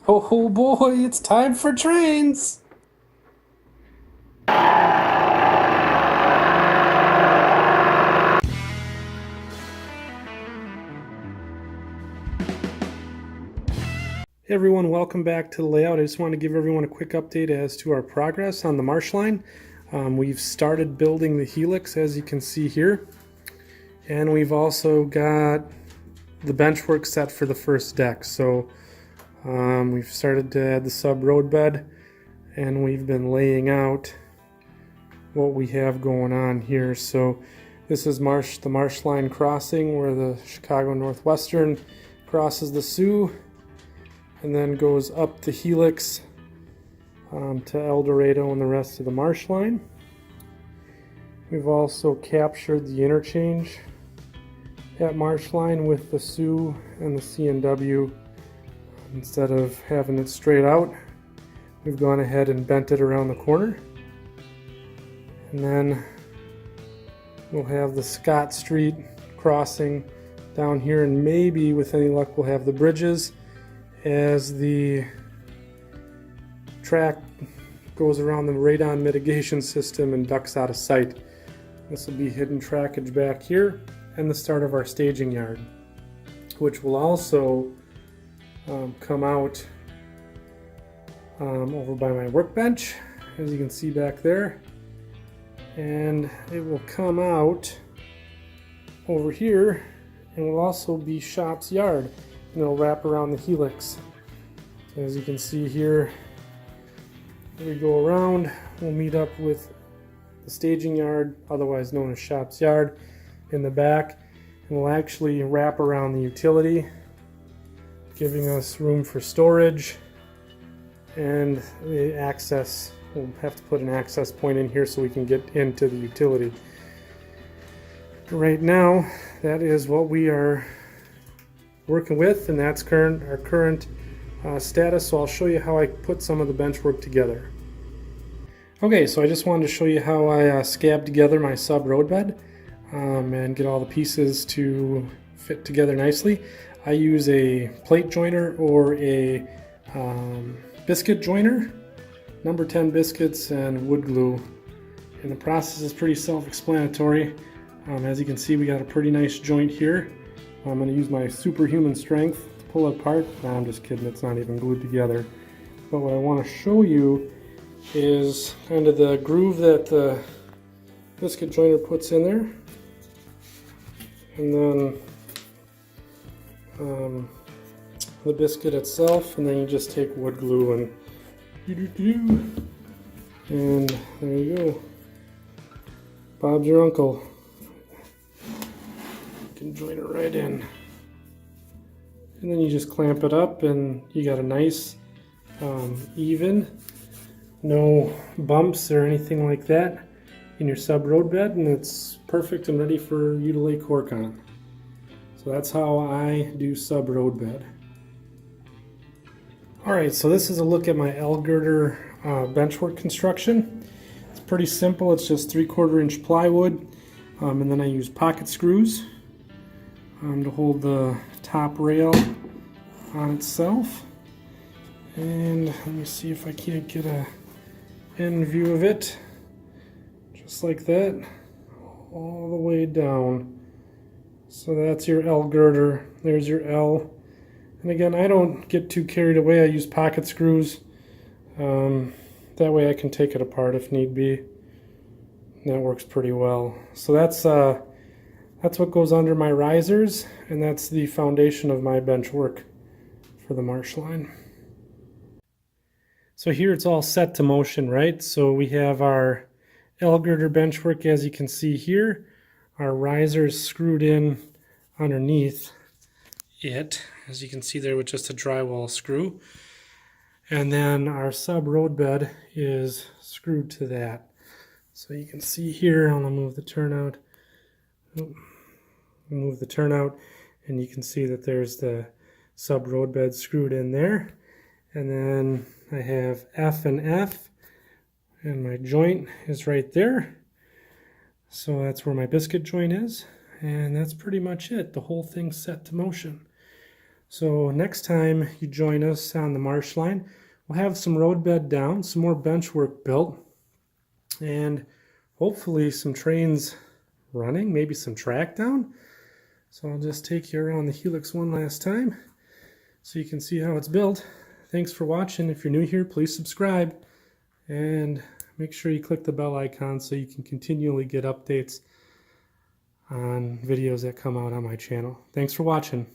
Oh boy, it's time for trains! Hey everyone, welcome back to the layout. I just want to give everyone a quick update as to our progress on the Marshline. We've started building the helix, as you can see here, and we've also got the benchwork set for the first deck. So we've started to add the sub roadbed, and we've been laying out what we have going on here. So this is the Marshline crossing where the Chicago Northwestern crosses the Sioux and then goes up the helix to El Dorado and the rest of the Marshline. We've also captured the interchange at Marshline with the Sioux and the C&NW. Instead of having it straight out, we've gone ahead and bent it around the corner. And then we'll have the Scott Street crossing down here, and maybe with any luck we'll have the bridges as the track goes around the radon mitigation system and ducks out of sight. This will be hidden trackage back here and the start of our staging yard, which will also come out over by my workbench, as you can see back there, and it will come out over here and will also be shop's yard, and it'll wrap around the helix. So as you can see here, we go around, we'll meet up with the staging yard, otherwise known as shop's yard, in the back, and we'll actually wrap around the utility, giving us room for storage and the access. We'll have to put an access point in here so we can get into the utility. Right now, that is what we are working with, and that's our current status. So I'll show you how I put some of the benchwork together. Okay, so I just wanted to show you how I scabbed together my sub roadbed and get all the pieces to fit together nicely. I use a plate joiner or a biscuit joiner, number 10 biscuits and wood glue, and the process is pretty self-explanatory. As you can see, we got a pretty nice joint here. I'm going to use my superhuman strength to pull it apart. No, I'm just kidding, it's not even glued together. But what I want to show you is kind of the groove that the biscuit joiner puts in there, and then the biscuit itself, and then you just take wood glue and there you go. Bob's your uncle. You can join it right in, and then you just clamp it up, and you got a nice even, no bumps or anything like that in your sub roadbed, and it's perfect and ready for you to lay cork on. So that's how I do sub roadbed. Alright, so this is a look at my L girder benchwork construction. It's pretty simple. It's just 3/4 inch plywood, and then I use pocket screws to hold the top rail on itself. And let me see if I can't get a end view of it. Just like that, all the way down. So that's your L girder. There's your L. And again, I don't get too carried away. I use pocket screws. That way I can take it apart if need be. That works pretty well. So that's what goes under my risers, and that's the foundation of my bench work for the Marshline. So here it's all set to motion, right? So we have our L girder bench work, as you can see here. Our risers screwed in underneath it, as you can see there, with just a drywall screw. And then our sub roadbed is screwed to that. So you can see here, I'm gonna move the turnout. Move the turnout, and you can see that there's the sub roadbed screwed in there. And then I have F and F, and my joint is right there. So that's where my biscuit joint is, and that's pretty much it. The whole thing's set to motion. So next time you join us on the Marshline, we'll have some road bed down, some more bench work built, and hopefully some trains running, maybe some track down. So I'll just take you around the helix one last time so you can see how it's built. Thanks for watching. If you're new here, please subscribe and make sure you click the bell icon so you can continually get updates on videos that come out on my channel. Thanks for watching.